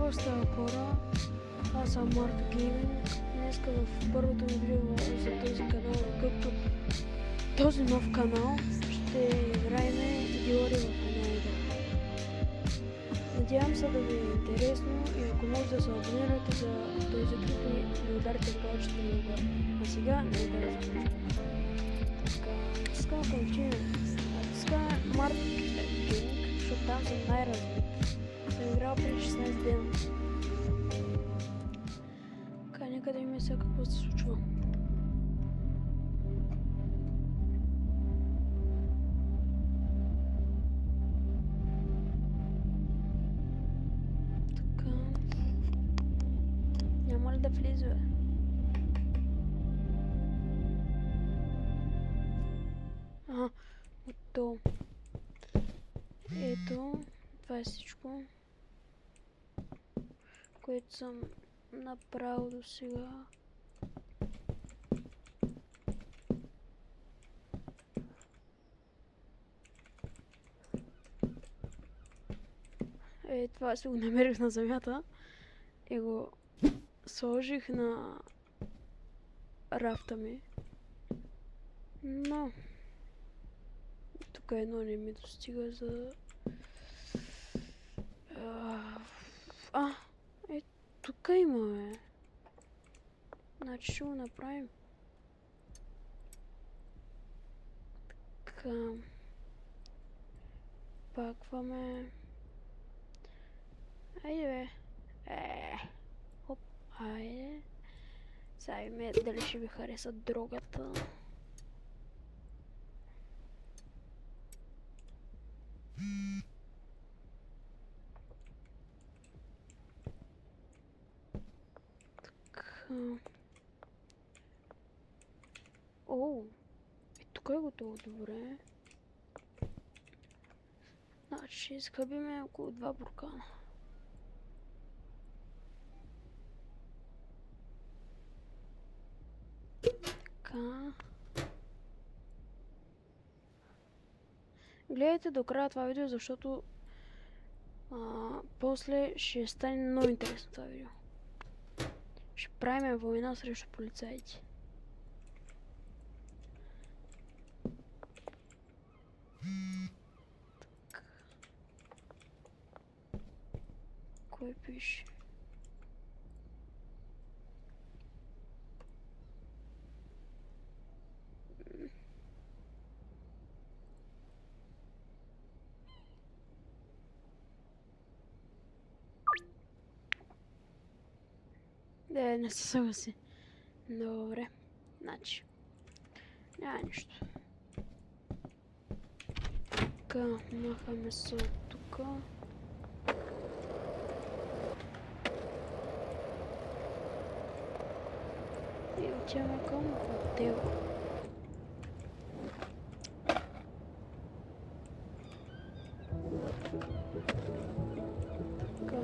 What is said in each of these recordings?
Какво става, хора? Аз съм Марк Гейминг. Днеска в първото ми видео за този канал, както този нов канал, ще играем Диори в една игра. Надявам се да ви е интересно и ако може да се абонирате за този клип и да ударите колечето ми отгоре. А сега нека да започнем. Така, искам да continuим. Искам Марк Гейминг, защото там съм най-развит. Съм играл преди 16 дена. Така, нека да видим сега какво се случва. Така. Няма ли да влиза, бе? Ага, ето. Ето, това е всичко, което съм направил до сега. Това си го намерих на земята и го сложих на рафта ми. Но тук едно не ми достига за... тук имаме. Значи ще го направим. Така. Пакваме. Айде, бе. Хоп, айде. Сега видим дали ще ви хареса дрогата. Така. О, тук е готово, добре. Значи ще изхъбиме около 2 буркана. Така. Гледайте до края това видео, защото после ще стане много интересно това видео. Ще правим война срещу полицаите. Так. Кой пише? Не се съгласи. Добре. Значи. Няма нищо. Така, махаме се от тук. И отиваме към хотел. Така.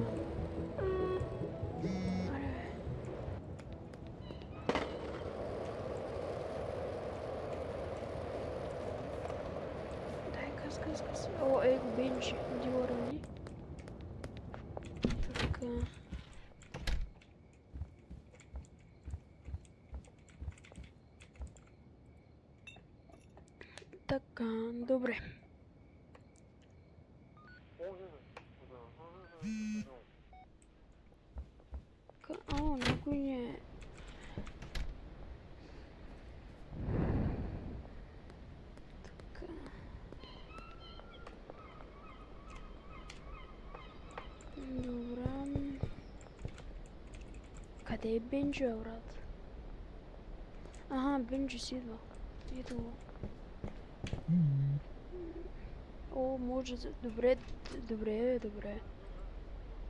О, ego Benji, Diorani. Така. Така, добре. О, някой не е. Къде е Бенджи, брат? Ага, Бенджи си идва. Ето го. О, може да... Добре, добре, добре.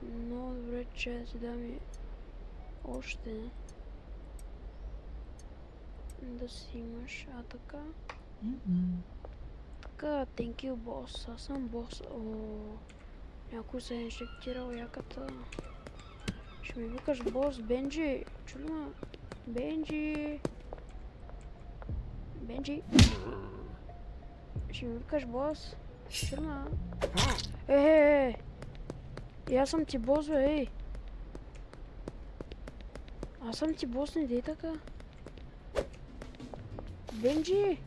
Много добре, че си дам и още. Да си имаш, така. Така, thank you, бос. Аз съм бос. О, някой се е инжектирал яката. Ще ми викаш бос, Бенджи. Чули ма? Бенджи. Бенджи. Ще ми викаш бос. Чули ма? И аз съм ти бос, бе, ей. Аз съм ти бос, не дей така. Бенджи!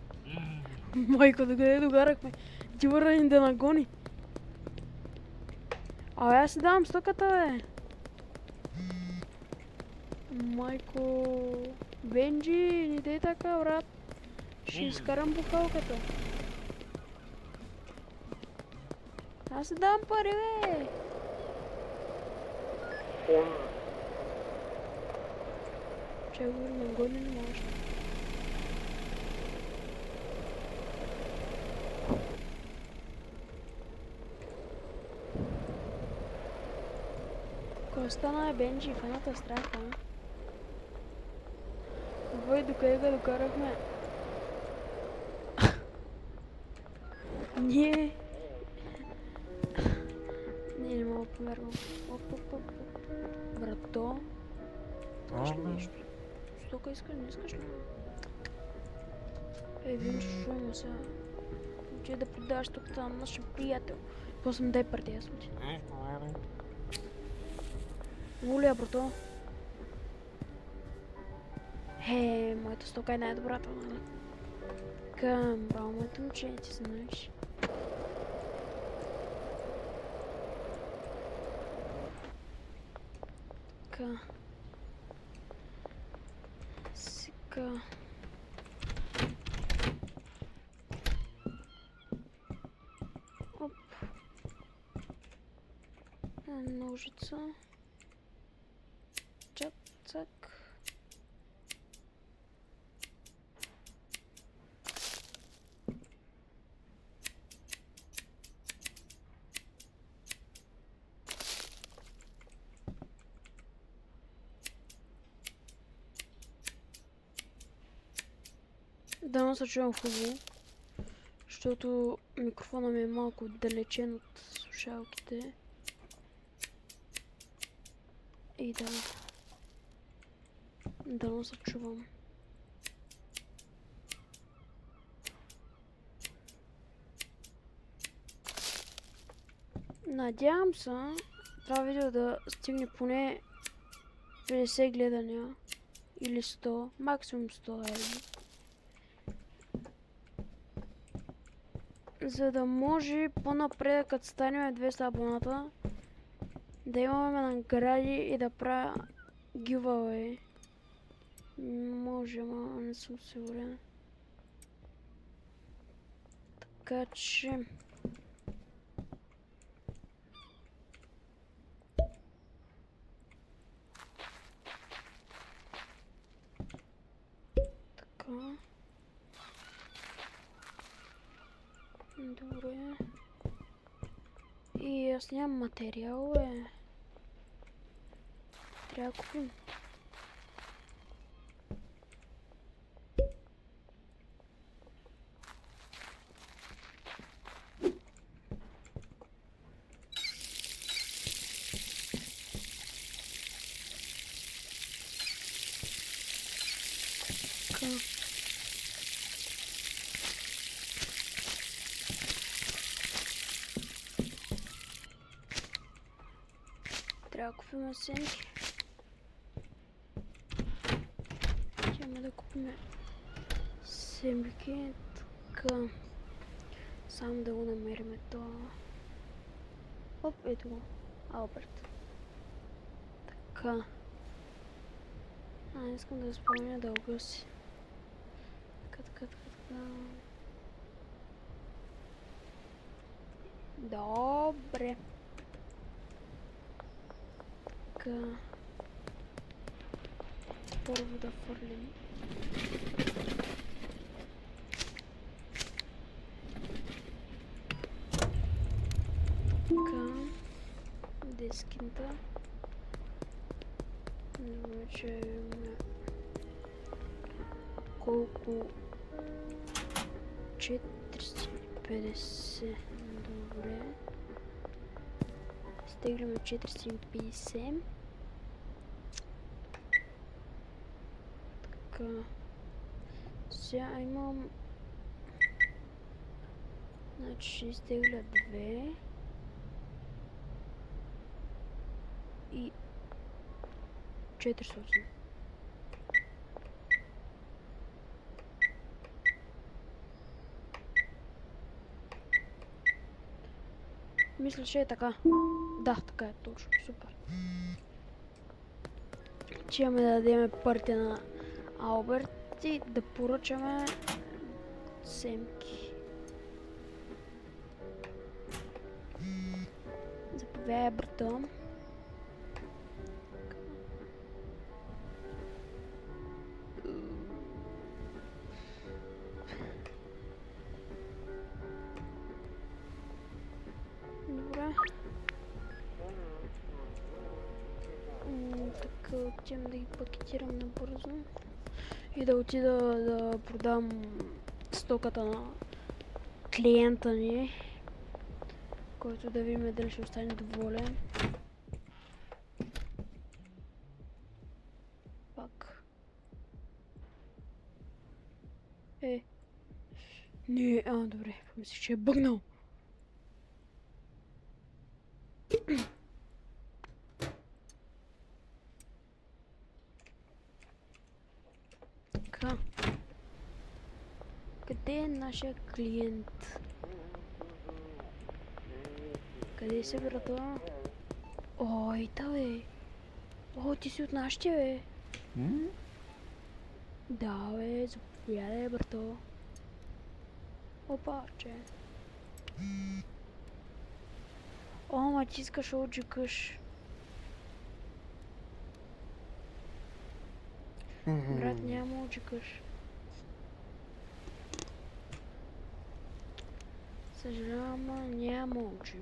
Майко, докъде догарахме? Ти върна ни да нагони. Абе, аз си давам стоката, бе. Майко... Бенджи, не дей така, брат. Ще изкарам бухалката. Аз си давам пари, бе. Чай говори, нагони не можеш. Кой стана, Бенджи? Фаната страха, а? Вой, докъде го докарахме? Не! Не мога да повярвам. Оп. Брато? Искаш ли нещо? Стока искаш, не искаш ли? Вим, че шума сега. Отида да продаваш тук на нашия приятел. После ми дай партия, смути. Улия, брато. Моята стока е най-добрата, нали? Към, браво, моето момче, ти знаеш. Така. Сега. Оп. Ножица. Чак, цак. Дано се чувам хубаво, защото микрофона ми е малко отдалечен от слушалките. И да, дано се чувам. Надявам се това видео да стигне поне 50 гледания или 100, максимум 100 евро. За да може по-напред, като станем 200 абоната, да имаме награди и да правя giveaway. Може, ама не съм сигурен. Така че... Така... Добре. И аз нямам материал, бе. Трябва да купим. Така. Трябва да купим сенки. Трябва да купим семки. Така. Само да го намерим това. Оп, ето го. Алберт. Така. Искам да спомня дълга си. Така. Добре. Така. Първо да фърлим. Така. Дискинта. Вече имаме колко 450. Добре. Стегляме 450. Така. Сега имам... Значи ще изтегля 2. И 400. Мисля, че е така. Да, така е точно. Супер. Отиваме да дадем парите на Алберт и да поръчаме семки. Заповядай, брата. Добре. Така, отивам да ги пакетирам набързо. И да отида да продам стоката на клиента ни, който да видим дали ще остане доволен. Пак. Не, добре, помислих, че е бъгнал. Така. Къде е нашия клиент? Къде се, брата? Ой, та бе. О, ти си от нашите, бе. Да, бе, заповядай, брато. Опа, че. О, ма ти искаш да отжикаш. Брат, няма отжикаш. Съжалявам, ама няма очи.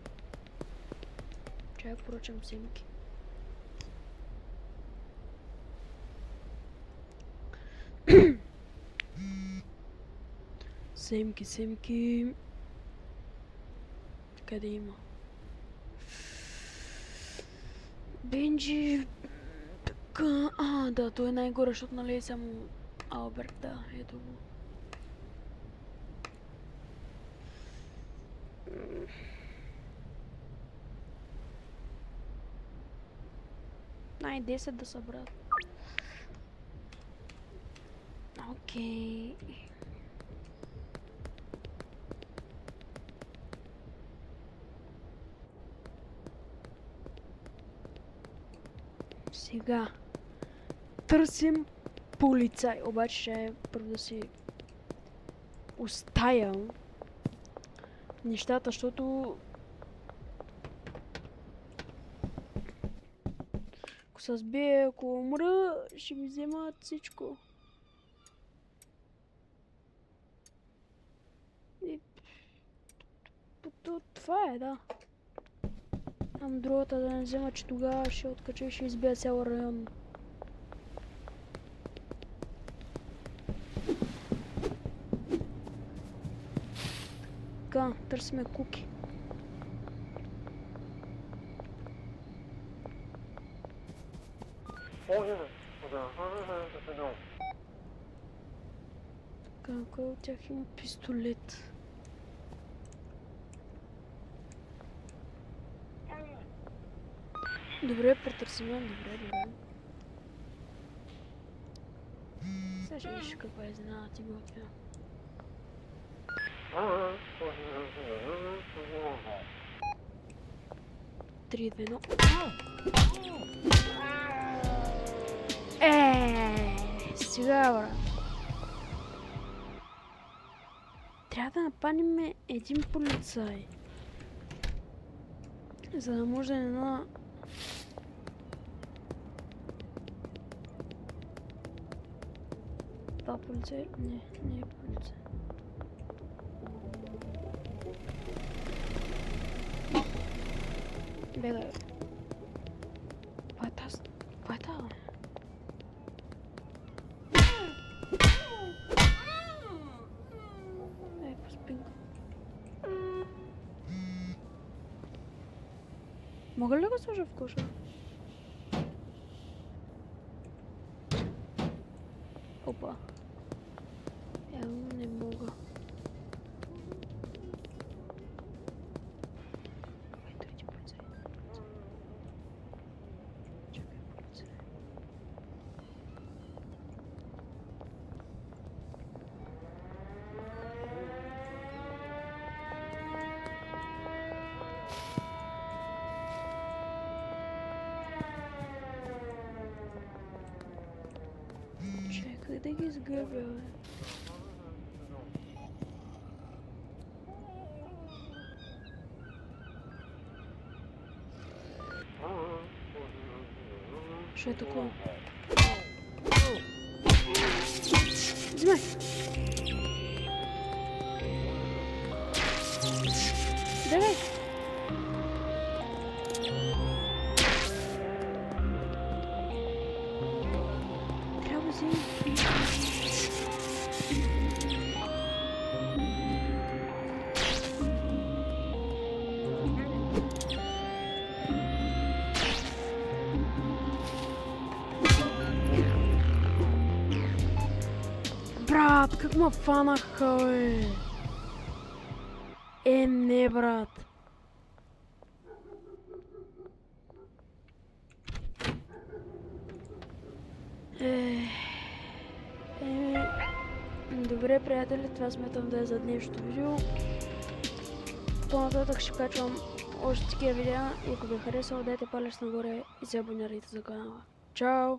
Чай поръчам семки. Семки. Къде има? Бенджи. Така. Да, той е най-горе, защото нали е само Алберт, да, ето го. Най-10 да събрат. Окей. Сега. Търсим полицай. Обаче ще първо да си оставям нещата, защото ако се сбие, ако умра, ще ми вземат всичко. И това е, да. Ам другата да не взема, че тогава ще откача и ще избия цял район. Така, търсиме куки. Така, кой от тях има пистолет? Добре, претърсиме, добре. Сега ще виж каква е знала ти готвя. Три, две, едно. Сега, брат. Трябва да напаним един полицай. За да може една... Това полицай? Не е полицай. Бегай. Това е тази? Поспинка. Мога ли да го сложа в коша? Опа. Явно не мога. Ето иди полицай. Чакай, полицай. Къде ги изгърбя, бе? Що е такова? Взимай! Давай! Трябва да си... Брат, как ме фанаха, бе? Не, брат. Добре, приятели, това смятам да е за днешното видео. По-нататък ще качвам още такива видеа и ако ви е харесало, дайте палец нагоре и се абонирайте за канала. Чао!